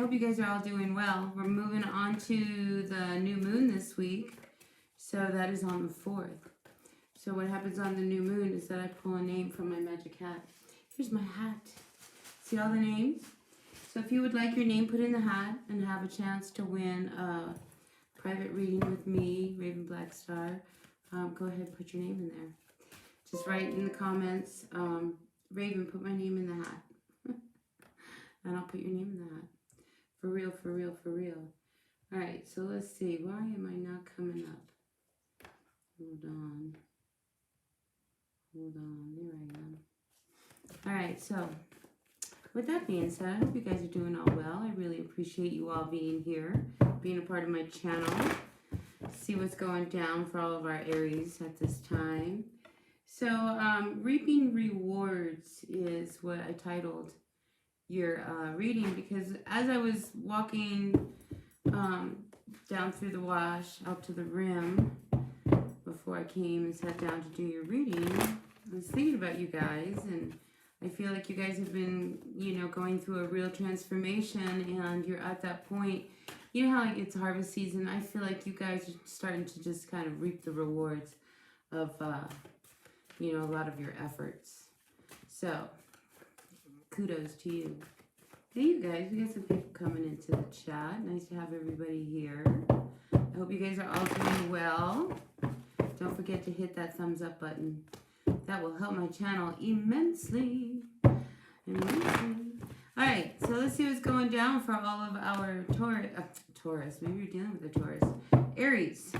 hope you guys are all doing well. We're moving on to the new moon this week. So that is on the 4th. So what happens on the new moon is that I pull a name from my magic hat. Here's my hat. See all the names? So if you would like your name put in the hat and have a chance to win a private reading with me, Raven Blackstar, go ahead and put your name in there. Just write in the comments, Raven, put my name in the hat. And I'll put your name in the hat. For real, for real, for real. Alright, so let's see. Why am I not coming up? Hold on. Hold on. There I am. Alright, so with that being said, I hope you guys are doing all well. I really appreciate you all being here, being a part of my channel. See what's going down for all of our Aries at this time. So, reaping rewards is what I titled your reading, because as I was walking down through the wash out to the rim before I came and sat down to do your reading, I was thinking about you guys, and I feel like you guys have been, you know, going through a real transformation, and you're at that point. You know how like it's harvest season? I feel like you guys are starting to just kind of reap the rewards of, you know, a lot of your efforts. So, kudos to you. Hey, you guys, we got some people coming into the chat. Nice to have everybody here. I hope you guys are all doing well. Don't forget to hit that thumbs up button. That will help my channel immensely. Alright, so let's see what's going down for all of our Taurus. Maybe you're dealing with a Taurus. Aries.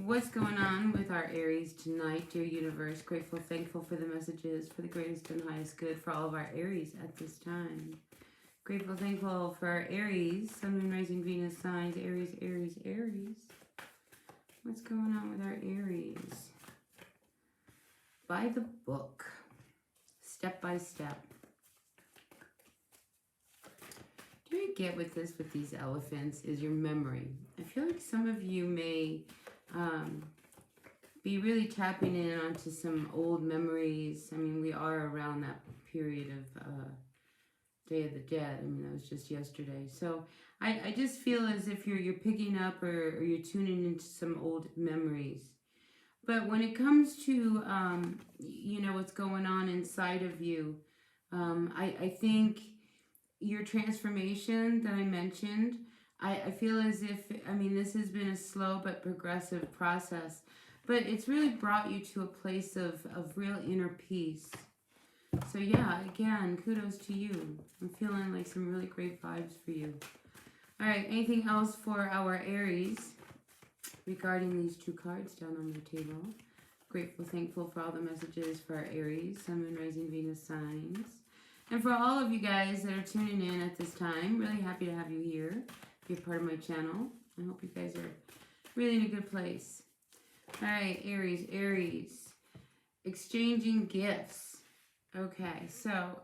What's going on with our Aries tonight, dear universe? Grateful, thankful for the messages, for the greatest and highest good for all of our Aries at this time. Grateful, thankful for our Aries, Sun, Moon, Rising, Venus signs, Aries, Aries, Aries. What's going on with our Aries? By the book, step by step. Do you get with this, with these elephants, is your memory. I feel like some of you may be really tapping in onto some old memories. I mean, we are around that period of Day of the Dead. I mean, that was just yesterday. So I just feel as if you're picking up or you're tuning into some old memories. But when it comes to, you know, what's going on inside of you, I think your transformation that I mentioned, I feel as if, I mean, this has been a slow but progressive process, but it's really brought you to a place of real inner peace. So yeah, again, kudos to you. I'm feeling like some really great vibes for you. All right, anything else for our Aries regarding these two cards down on the table? Grateful, thankful for all the messages for our Aries, Sun, Moon, Rising, Venus signs. And for all of you guys that are tuning in at this time, really happy to have you here. Be a part of my channel. I hope you guys are really in a good place. All right, Aries, Aries. Exchanging gifts. Okay, so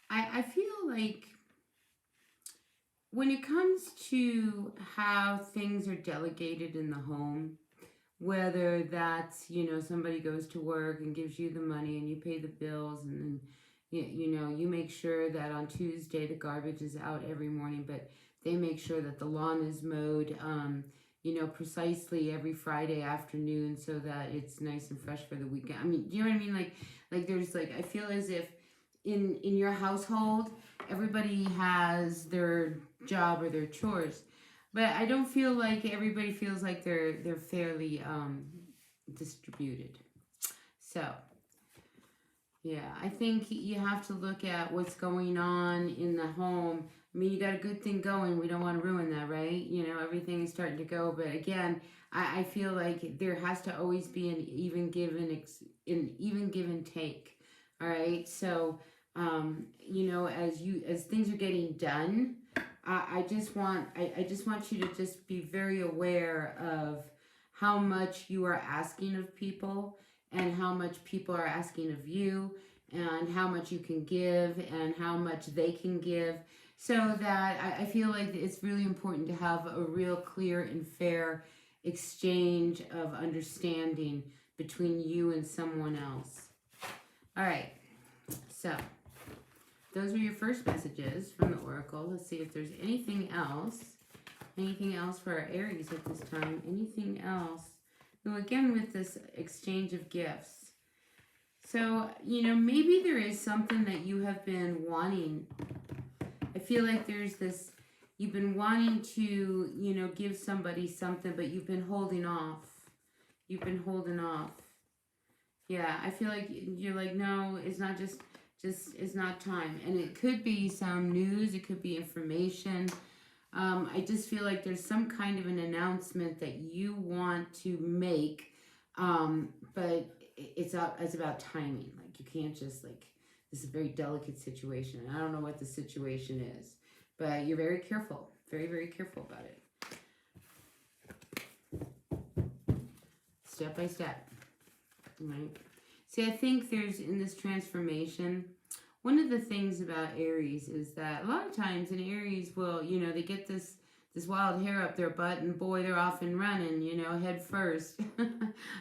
I feel like when it comes to how things are delegated in the home, whether that's, you know, somebody goes to work and gives you the money and you pay the bills, and then, you know, you make sure that on Tuesday the garbage is out every morning, but they make sure that the lawn is mowed, you know, precisely every Friday afternoon so that it's nice and fresh for the weekend. I mean, do you know what I mean? Like there's like, I feel as if in your household, everybody has their job or their chores, but I don't feel like everybody feels like they're fairly distributed. So yeah, I think you have to look at what's going on in the home. I mean, you got a good thing going. We don't want to ruin that, right? You know, everything is starting to go. But again, I feel like there has to always be an even give and take. All right. So, you know, as things are getting done, I just want you to just be very aware of how much you are asking of people, and how much people are asking of you, and how much you can give, and how much they can give. So that I feel like it's really important to have a real clear and fair exchange of understanding between you and someone else. All right, so those are your first messages from the Oracle. Let's see if there's anything else. Anything else for our Aries at this time? Anything else? So again, with this exchange of gifts. So, you know, maybe there is something that you have been wanting. I feel like there's this, you've been wanting to, you know, give somebody something, but you've been holding off. You've been holding off. Yeah, I feel like you're like, no, it's not just it's not time. And it could be some news, it could be information. I just feel like there's some kind of an announcement that you want to make, but it's about timing. Like, you can't just, like, this is a very delicate situation. I don't know what the situation is, but you're very careful, very, very careful about it. Step by step, right? See, I think there's, in this transformation, one of the things about Aries is that a lot of times an Aries will, you know, they get this wild hair up their butt, and boy, they're off and running, you know, head first.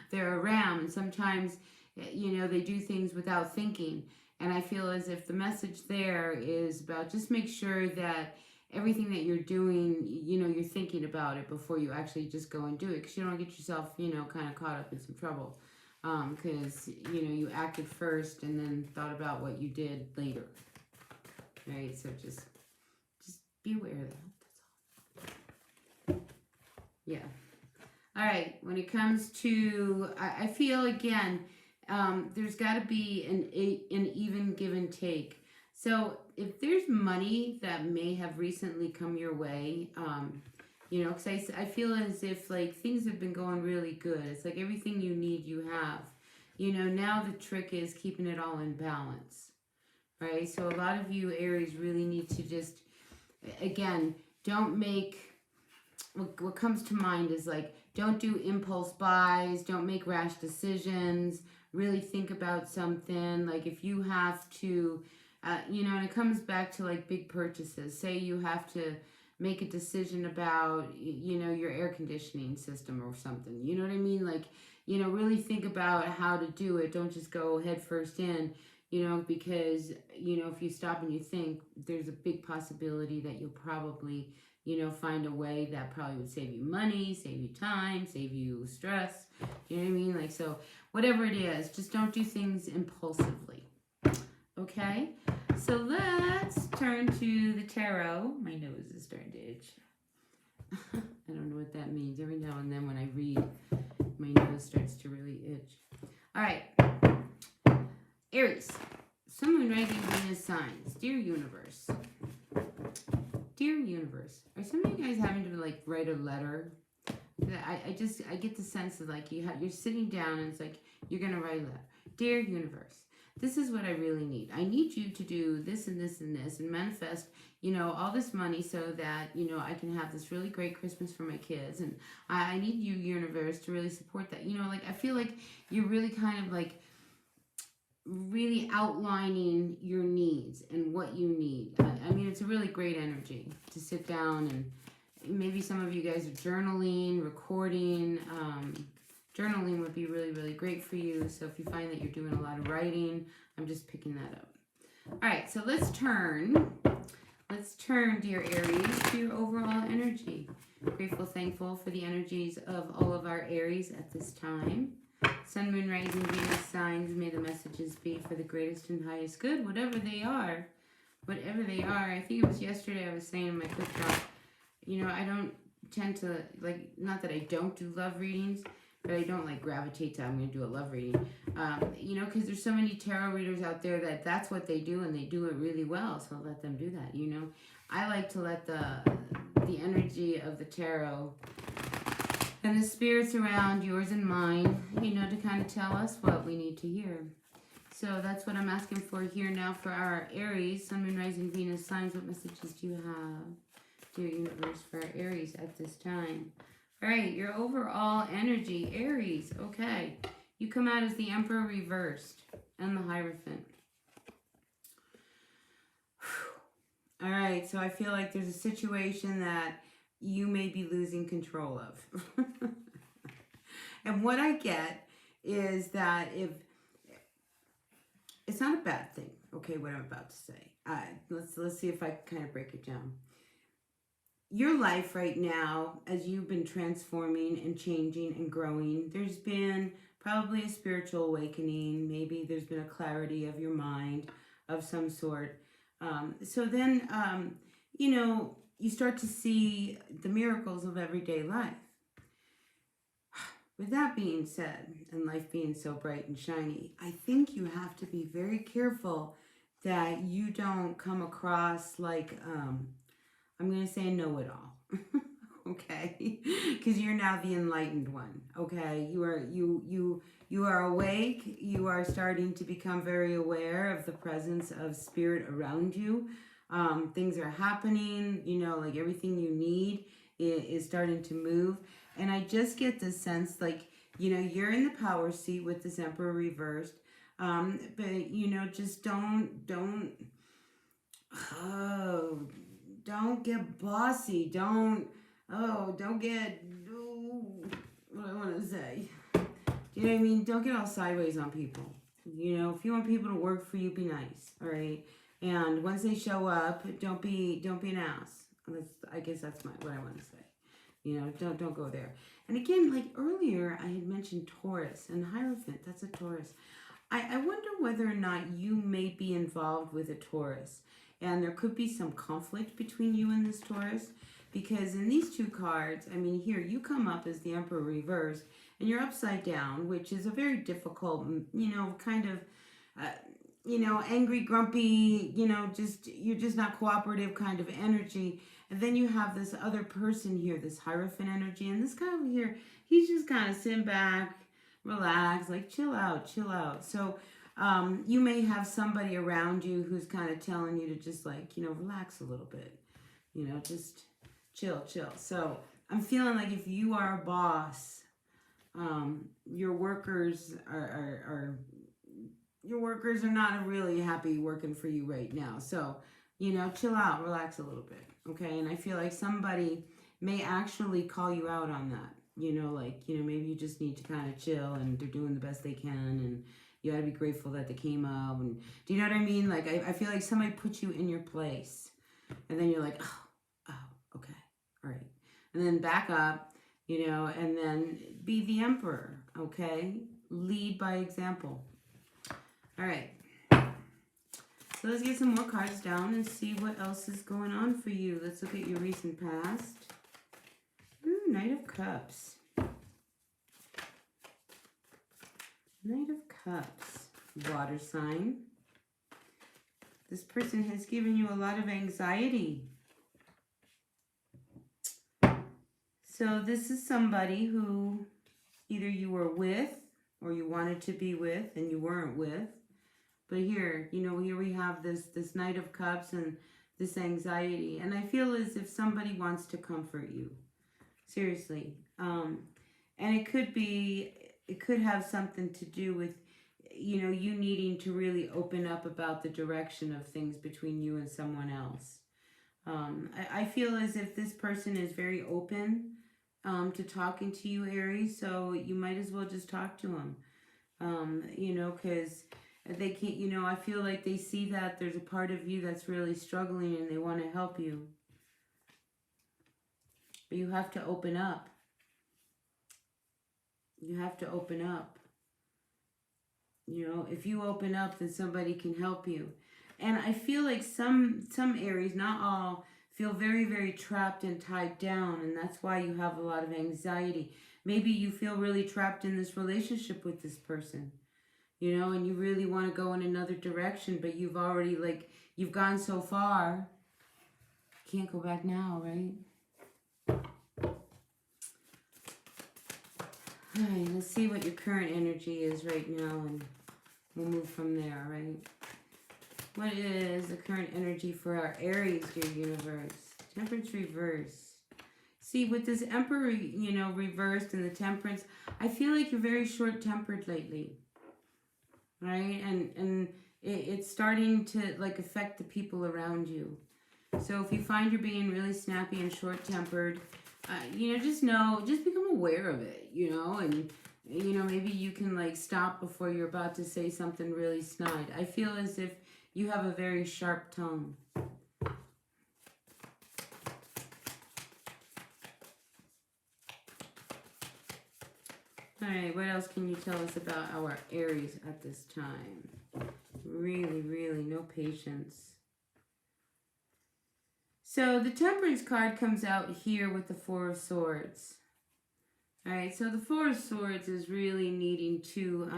They're around, and sometimes, you know, they do things without thinking. And I feel as if the message there is about just make sure that everything that you're doing, you know, you're thinking about it before you actually just go and do it, because you don't get yourself, you know, kind of caught up in some trouble. Because, you know, you acted first and then thought about what you did later, right? So just be aware of that, that's all. Yeah. All right, when it comes to, I feel, again, there's got to be an even give and take. So if there's money that may have recently come your way, you know, because I feel as if, like, things have been going really good. It's like everything you need, you have. You know, now the trick is keeping it all in balance, right? So a lot of you Aries really need to just, again, don't make, what comes to mind is, like, don't do impulse buys, don't make rash decisions, really think about something. Like, if you have to, you know, and it comes back to, like, big purchases. Say you have to make a decision about, you know, your air conditioning system or something. You know what I mean? Like, you know, really think about how to do it. Don't just go head first in, you know, because, you know, if you stop and you think, there's a big possibility that you'll probably, you know, find a way that probably would save you money, save you time, save you stress. You know what I mean? Like, so whatever it is, just don't do things impulsively. Okay? So let's turn to the tarot. My nose is starting to itch. I don't know what that means. Every now and then when I read, my nose starts to really itch. All right. Aries. Sun, Moon, Rising, Venus signs. Dear Universe. Dear Universe. Are some of you guys having to, like, write a letter? I get the sense of, like, you're sitting down and it's like you're going to write a letter. Dear Universe. This is what I really need. I need you to do this and this and this and manifest, you know, all this money so that, you know, I can have this really great Christmas for my kids. And I need you, Universe, to really support that. You know, like, I feel like you're really kind of, like, really outlining your needs and what you need. I mean, it's a really great energy to sit down, and maybe some of you guys are journaling, recording. Journaling would be really, really great for you. So if you find that you're doing a lot of writing, I'm just picking that up. All right, so let's turn, dear Aries, to your overall energy. Grateful, thankful for the energies of all of our Aries at this time. Sun, Moon, Rising, Venus signs, may the messages be for the greatest and highest good, whatever they are. Whatever they are. I think it was yesterday I was saying in my quick talk, you know, I don't tend to, like, not that I don't do love readings, but I don't, like, gravitate to, I'm going to do a love reading. You know, because there's so many tarot readers out there that's what they do, and they do it really well, so let them do that, you know. I like to let the energy of the tarot and the spirits around yours and mine, you know, to kind of tell us what we need to hear. So that's what I'm asking for here now for our Aries, Sun, Moon, Rising, Venus signs. What messages do you have, dear Universe, for our Aries at this time? All right, your overall energy, Aries. Okay, you come out as the Emperor reversed and the Hierophant. All right, so I feel like there's a situation that you may be losing control of. And what I get is that it's not a bad thing, okay, what I'm about to say. Let's see if I can kind of break it down. Your life right now, as you've been transforming and changing and growing, there's been probably a spiritual awakening. Maybe there's been a clarity of your mind of some sort. So then, you know, you start to see the miracles of everyday life. With that being said, and life being so bright and shiny, I think you have to be very careful that you don't come across like, I'm going to say know-it-all, okay? Because you're now the enlightened one, okay? You are awake. You are starting to become very aware of the presence of spirit around you. Things are happening, you know, like everything you need is starting to move. And I just get the sense like, you know, you're in the power seat with this Emperor reversed. But, you know, just don't get bossy. Don't get, what I want to say. Do you know what I mean? Don't get all sideways on people. You know, if you want people to work for you, be nice, all right? And once they show up, don't be an ass. I guess that's what I want to say. You know, don't go there. And again, like earlier, I had mentioned Taurus and Hierophant. That's a Taurus. I wonder whether or not you may be involved with a Taurus. And there could be some conflict between you and this Taurus. Because in these two cards, I mean, here you come up as the Emperor reversed. And you're upside down, which is a very difficult, you know, kind of, you know, angry, grumpy, you know, you're just not cooperative kind of energy. And then you have this other person here, this Hierophant energy. And this guy over here, he's just kind of sitting back, relax, like chill out. So you may have somebody around you who's kind of telling you to just like, you know, relax a little bit. You know, just chill. So I'm feeling like if you are a boss, your workers are not really happy working for you right now. So, you know, chill out, relax a little bit, okay? And I feel like somebody may actually call you out on that. You know, like, you know, maybe you just need to kind of chill and they're doing the best they can and you gotta be grateful that they came up. And do you know what I mean? Like, I feel like somebody put you in your place and then you're like, oh, okay, all right. And then back up, you know, and then be the Emperor, okay? Lead by example. All right. So let's get some more cards down and see what else is going on for you. Let's look at your recent past. Ooh, Knight of Cups. Knight of Cups. Water sign. This person has given you a lot of anxiety. So this is somebody who either you were with or you wanted to be with and you weren't with. But here, you know, here we have this Knight of Cups and this anxiety. And I feel as if somebody wants to comfort you. Seriously. And it could have something to do with, you know, you needing to really open up about the direction of things between you and someone else. I feel as if this person is very open to talking to you, Aries. So you might as well just talk to them. You know, because they can't, you know, I feel like they see that there's a part of you that's really struggling and they want to help you. But you have to open up. You have to open up. You know, if you open up, then somebody can help you. And I feel like some Aries, not all, feel very, very trapped and tied down. And that's why you have a lot of anxiety. Maybe you feel really trapped in this relationship with this person. You know, and you really want to go in another direction, but you've already, like, you've gone so far. Can't go back now, right? All right, let's see what your current energy is right now, and we'll move from there, right? What is the current energy for our Aries, dear universe? Temperance reverse. See, with this Emperor, you know, reversed and the Temperance, I feel like you're very short-tempered lately. Right? And it's starting to, like, affect the people around you. So if you find you're being really snappy and short-tempered, you know, just become aware of it, you know, and you know, maybe you can like stop before you're about to say something really snide. I feel as if you have a very sharp tongue. All right, what else can you tell us about our Aries at this time? Really, really, no patience. So the Temperance card comes out here with the Four of Swords. All right, so the Four of Swords is really needing to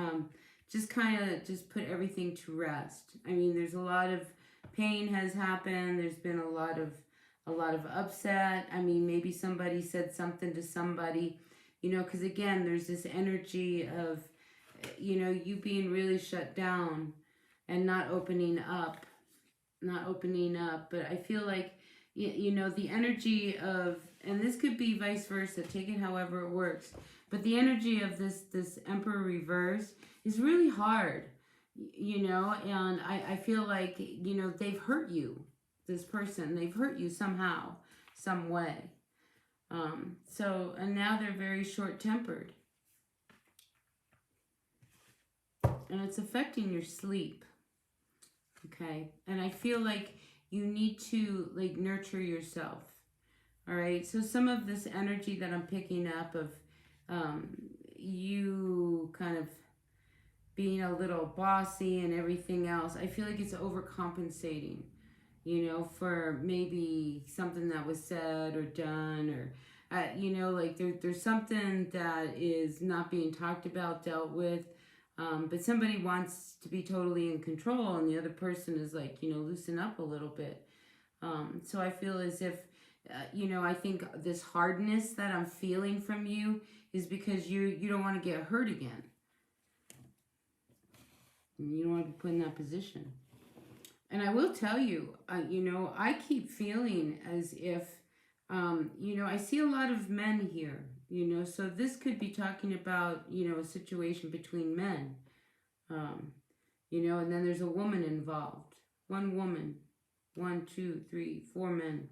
just kind of just put everything to rest. I mean, there's a lot of pain has happened. There's been a lot of upset. I mean, maybe somebody said something to somebody, you know, because again, there's this energy of, you know, you being really shut down and not opening up. But I feel like, you know, the energy of, and this could be vice versa, take it however it works, but the energy of this Emperor reverse is really hard, you know, and I feel like, you know, they've hurt you, this person, they've hurt you somehow, some way. So, and now they're very short-tempered. And it's affecting your sleep. Okay, and I feel like you need to like nurture yourself. All right, so some of this energy that I'm picking up of you kind of being a little bossy and everything else, I feel like it's overcompensating, you know, for maybe something that was said or done, or you know, like there's something that is not being talked about, dealt with. But somebody wants to be totally in control, and the other person is like, you know, loosen up a little bit. So I feel as if, you know, I think this hardness that I'm feeling from you is because you don't want to get hurt again. You don't want to be put in that position. And I will tell you, you know, I keep feeling as if, you know, I see a lot of men here, you know, so this could be talking about, you know, a situation between men, you know, and then there's a woman involved. One woman, 1, 2, 3, 4 men.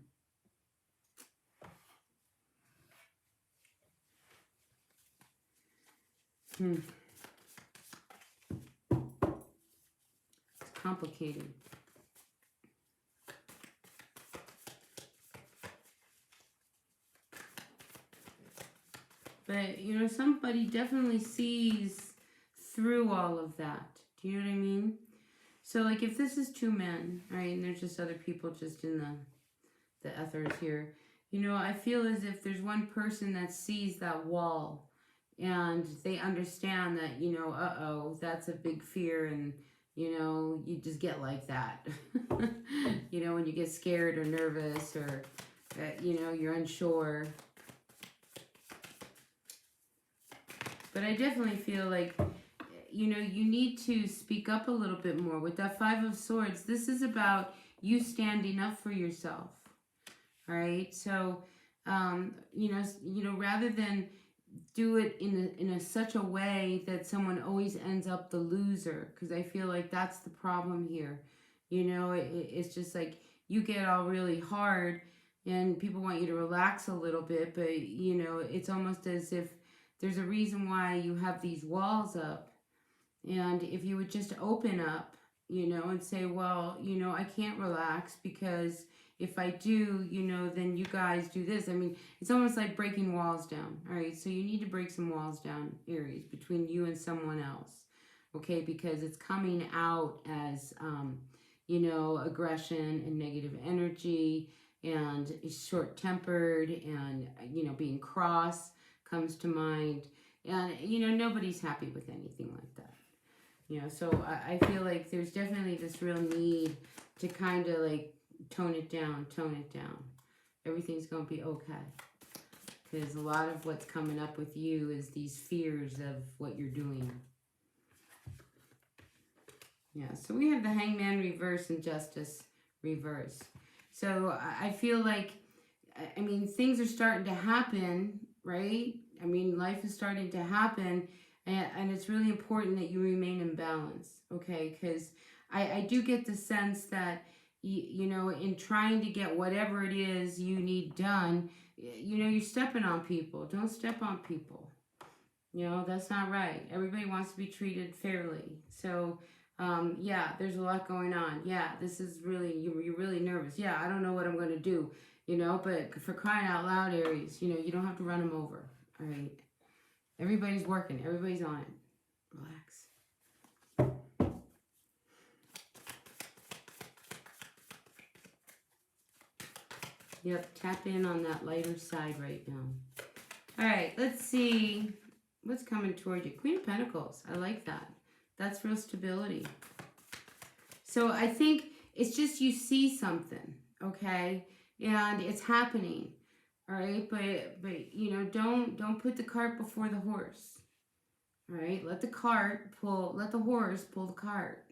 It's complicated. But, you know, somebody definitely sees through all of that. Do you know what I mean? So, like, if this is 2 men, right, and there's just other people just in the ethers here, you know, I feel as if there's one person that sees that wall and they understand that, you know, uh-oh, that's a big fear, and, you know, you just get like that. You know, when you get scared or nervous or, you know, you're unsure. But I definitely feel like, you know, you need to speak up a little bit more. With that 5 of Swords, this is about you standing up for yourself. All right? So, you know, rather than do it in such a way that someone always ends up the loser, because I feel like that's the problem here. You know, it's just like you get all really hard and people want you to relax a little bit, but, you know, it's almost as if there's a reason why you have these walls up. And if you would just open up, you know, and say, well, you know, I can't relax because if I do, you know, then you guys do this. I mean, it's almost like breaking walls down. All right, so you need to break some walls down, Aries, between you and someone else. Okay, because it's coming out as, you know, aggression and negative energy and short-tempered and, you know, being cross comes to mind, and you know, nobody's happy with anything like that, you know, so I feel like there's definitely this real need to kind of like tone it down. Everything's gonna be okay, because a lot of what's coming up with you is these fears of what you're doing. Yeah, so we have the Hangman reverse and Justice reverse. So I feel like, I mean, things are starting to happen, right? I mean, life is starting to happen, and it's really important that you remain in balance, okay? Because I do get the sense that, you know, in trying to get whatever it is you need done, you know, you're stepping on people. Don't step on people. You know, that's not right. Everybody wants to be treated fairly. So, yeah, there's a lot going on. Yeah, this is really, you're really nervous. Yeah, I don't know what I'm going to do, you know, but for crying out loud, Aries, you know, you don't have to run them over. All right. Everybody's working. Everybody's on it. Relax. Yep, tap in on that lighter side right now. All right, let's see what's coming toward you. Queen of Pentacles. I like that. That's real stability. So I think it's just you see something, okay? And it's happening. All right? But you know, don't put the cart before the horse. All right? Let the horse pull the cart.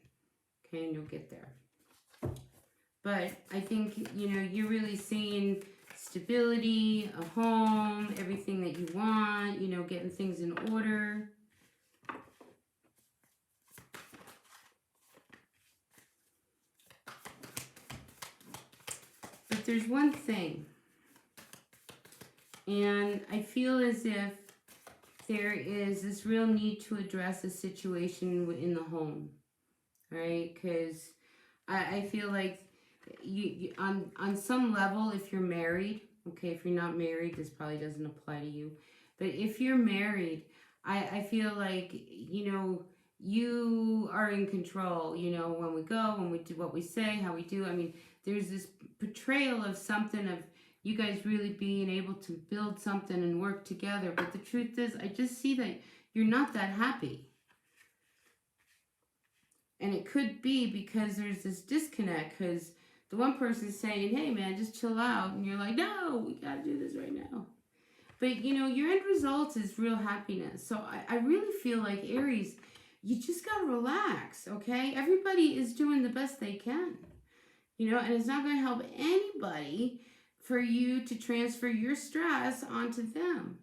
Okay, and you'll get there. But I think, you know, you're really seeing stability, a home, everything that you want, you know, getting things in order. But there's one thing, and I feel as if there is this real need to address a situation in the home, right? Because I feel like you on some level, if you're married, okay, if you're not married, this probably doesn't apply to you, but if you're married, I feel like, you know, you are in control, you know, when we go, when we do what we say, how we do. I mean, there's this portrayal of something of you guys really being able to build something and work together, but the truth is, I just see that you're not that happy. And it could be because there's this disconnect, because the one person's saying, hey man, just chill out. And you're like, no, we got to do this right now. But, you know, your end result is real happiness. So I really feel like, Aries, you just got to relax, okay? Everybody is doing the best they can, you know, and it's not going to help anybody for you to transfer your stress onto them.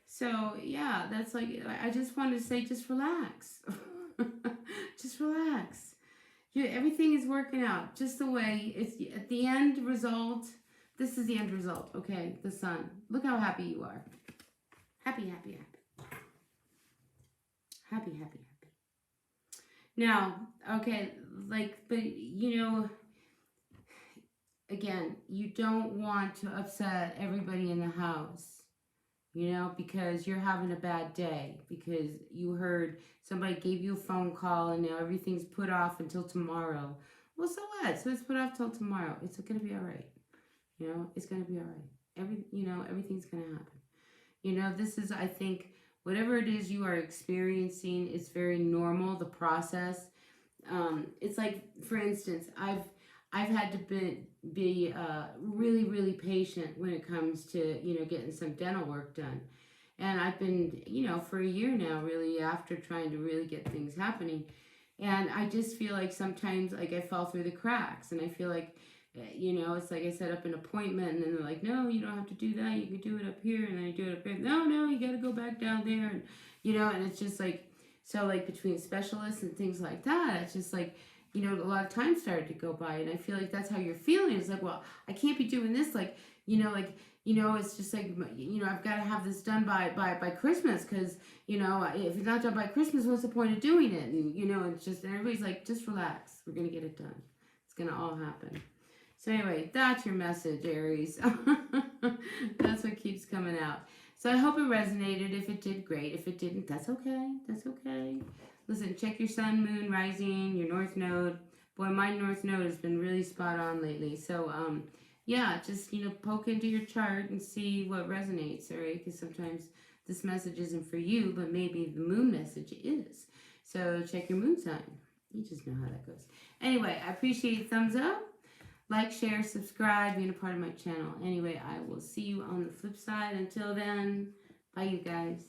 So, yeah, that's like, I just want to say, just relax. Just relax. Everything is working out just the way it's at the end result. This is the end result, okay? The sun. Look how happy you are. Happy, happy, happy. Happy, happy, happy. Now, okay, like, but you know, again, you don't want to upset everybody in the house, you know, because you're having a bad day, because you heard somebody gave you a phone call and now everything's put off until tomorrow. Well, so what? So it's put off till tomorrow. It's going to be all right. You know, it's going to be all right. Everything's going to happen. You know, this is, I think, whatever it is you are experiencing, it's very normal, the process. It's like, for instance, I've had to be really, really patient when it comes to, you know, getting some dental work done. And I've been, you know, for a year now, really, after trying to really get things happening. And I just feel like sometimes, like, I fall through the cracks. And I feel like, you know, it's like I set up an appointment and then they're like, no, you don't have to do that. You can do it up here. And then I do it up here. No, you got to go back down there. And, you know, and it's just like, so like between specialists and things like that, it's just like, you know, a lot of time started to go by. And I feel like that's how you're feeling. It's like, well, I can't be doing this. Like, it's just like, you know, I've got to have this done by Christmas, because, you know, if it's not done by Christmas, what's the point of doing it? And, you know, it's just, and everybody's like, just relax. We're going to get it done. It's going to all happen. So anyway, that's your message, Aries. That's what keeps coming out. So I hope it resonated. If it did, great. If it didn't, that's okay. That's okay. Listen, check your sun, moon, rising, your north node. Boy, my north node has been really spot on lately. So, yeah, just, you know, poke into your chart and see what resonates, all right? Because sometimes this message isn't for you, but maybe the moon message is. So check your moon sign. You just know how that goes. Anyway, I appreciate thumbs up. Like, share, subscribe, being a part of my channel. Anyway, I will see you on the flip side. Until then, bye, you guys.